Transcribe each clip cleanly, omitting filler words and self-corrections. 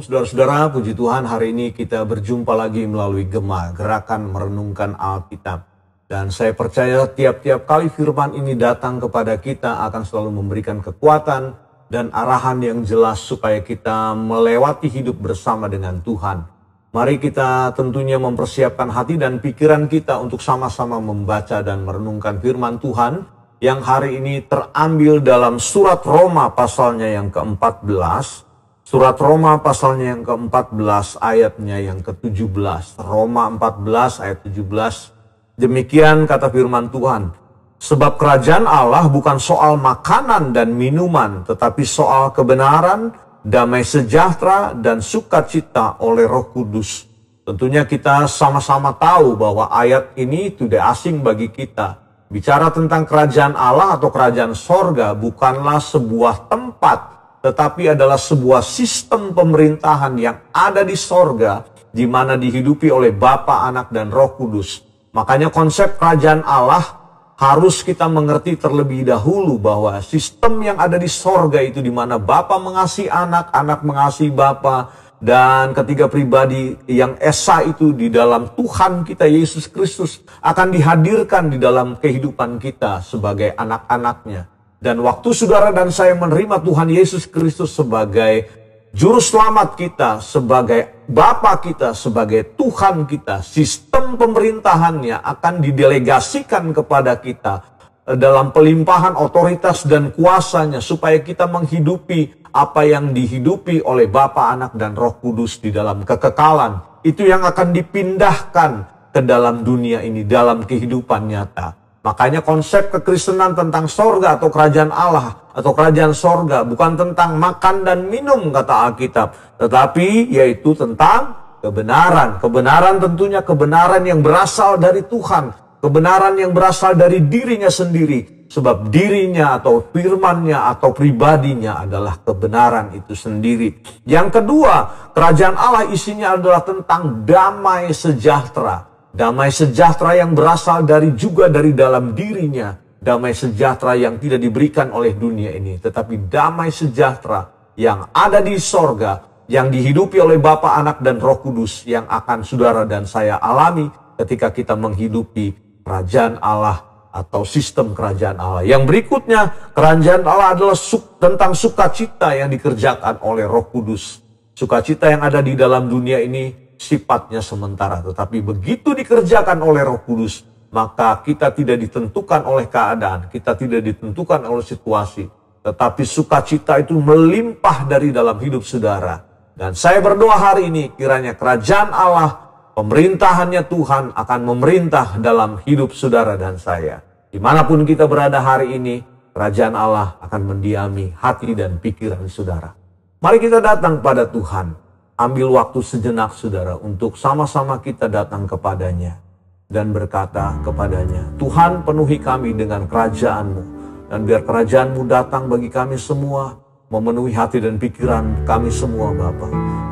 Shalom saudara-saudara, puji Tuhan hari ini kita berjumpa lagi melalui Gema, Gerakan Merenungkan Alkitab. Dan saya percaya tiap-tiap kali firman ini datang kepada kita akan selalu memberikan kekuatan dan arahan yang jelas supaya kita melewati hidup bersama dengan Tuhan. Mari kita tentunya mempersiapkan hati dan pikiran kita untuk sama-sama membaca dan merenungkan firman Tuhan yang hari ini terambil dalam surat Roma pasalnya yang ke-14. Surat Roma pasalnya yang ke-14 ayatnya yang ke-17. Roma 14 ayat 17. Demikian kata firman Tuhan. Sebab kerajaan Allah bukan soal makanan dan minuman, tetapi soal kebenaran, damai sejahtera, dan sukacita oleh Roh Kudus. Tentunya kita sama-sama tahu bahwa ayat ini tidak asing bagi kita. Bicara tentang kerajaan Allah atau kerajaan sorga bukanlah sebuah tempat, tetapi adalah sebuah sistem pemerintahan yang ada di sorga, di mana dihidupi oleh Bapa, Anak, dan Roh Kudus. Makanya konsep kerajaan Allah harus kita mengerti terlebih dahulu bahwa sistem yang ada di sorga itu di mana Bapa mengasihi Anak, Anak mengasihi Bapa, dan ketiga pribadi yang esa itu di dalam Tuhan kita Yesus Kristus akan dihadirkan di dalam kehidupan kita sebagai anak-anaknya. Dan waktu saudara dan saya menerima Tuhan Yesus Kristus sebagai juru selamat kita, sebagai Bapa kita, sebagai Tuhan kita, sistem pemerintahannya akan didelegasikan kepada kita dalam pelimpahan otoritas dan kuasanya supaya kita menghidupi apa yang dihidupi oleh Bapa, Anak, dan Roh Kudus di dalam kekekalan. Itu yang akan dipindahkan ke dalam dunia ini, dalam kehidupan nyata. Makanya konsep kekristenan tentang sorga atau kerajaan Allah atau kerajaan sorga bukan tentang makan dan minum kata Alkitab. Tetapi yaitu tentang kebenaran. Kebenaran tentunya kebenaran yang berasal dari Tuhan. Kebenaran yang berasal dari dirinya sendiri. Sebab dirinya atau firmannya atau pribadinya adalah kebenaran itu sendiri. Yang kedua, kerajaan Allah isinya adalah tentang damai sejahtera. Damai sejahtera yang berasal juga dari dalam dirinya. Damai sejahtera yang tidak diberikan oleh dunia ini. Tetapi damai sejahtera yang ada di sorga. Yang dihidupi oleh Bapa, Anak, dan Roh Kudus. Yang akan saudara dan saya alami ketika kita menghidupi kerajaan Allah atau sistem kerajaan Allah. Yang berikutnya, kerajaan Allah adalah tentang sukacita yang dikerjakan oleh Roh Kudus. Sukacita yang ada di dalam dunia ini sifatnya sementara, tetapi begitu dikerjakan oleh Roh Kudus, maka kita tidak ditentukan oleh keadaan, kita tidak ditentukan oleh situasi, tetapi sukacita itu melimpah dari dalam hidup saudara. Dan saya berdoa hari ini, kiranya kerajaan Allah, pemerintahannya Tuhan akan memerintah dalam hidup saudara dan saya. Dimanapun kita berada hari ini, kerajaan Allah akan mendiami hati dan pikiran saudara. Mari kita datang pada Tuhan. Ambil waktu sejenak saudara untuk sama-sama kita datang kepadanya dan berkata kepadanya, Tuhan penuhi kami dengan kerajaan-Mu dan biar kerajaan-Mu datang bagi kami semua, memenuhi hati dan pikiran kami semua Bapa,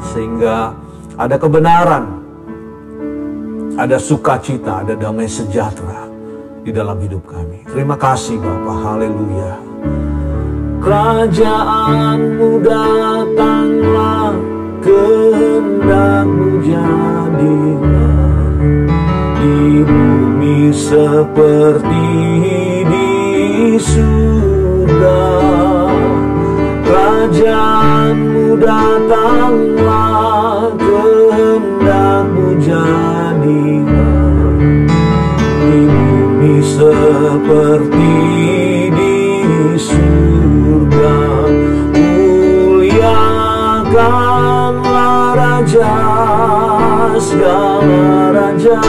sehingga ada kebenaran, ada sukacita, ada damai sejahtera di dalam hidup kami. Terima kasih Bapa, haleluya. Kerajaan-Mu datanglah, kehendak-Mu jadilah di bumi seperti di surga. Kerajaan-Mu datanglah, kehendak-Mu jadilah di bumi seperti di surga. Muliakanlah Raja, segala raja,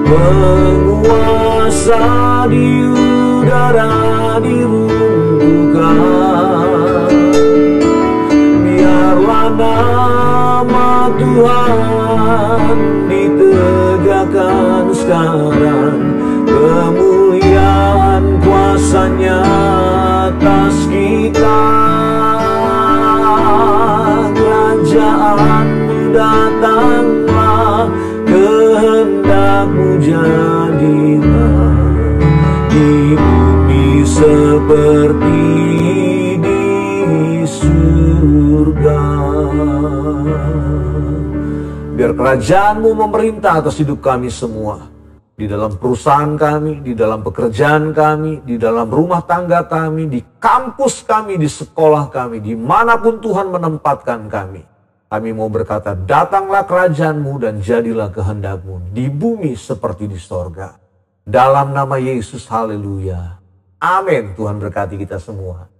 penguasa di udara diruntuhkan. Biarlah nama Tuhan ditegakkan sekarang, kemuliaan kuasa-Nya atas kita. Kerajaan-Mu datanglah, kehendak-Mu jadilah di bumi seperti di surga. Biar kerajaan-Mu memerintah atas hidup kami semua. Di dalam perusahaan kami, di dalam pekerjaan kami, di dalam rumah tangga kami, di kampus kami, di sekolah kami, dimanapun Tuhan menempatkan kami. Kami mau berkata, datanglah kerajaan-Mu dan jadilah kehendak-Mu di bumi seperti di sorga. Dalam nama Yesus, haleluya. Amin. Tuhan berkati kita semua.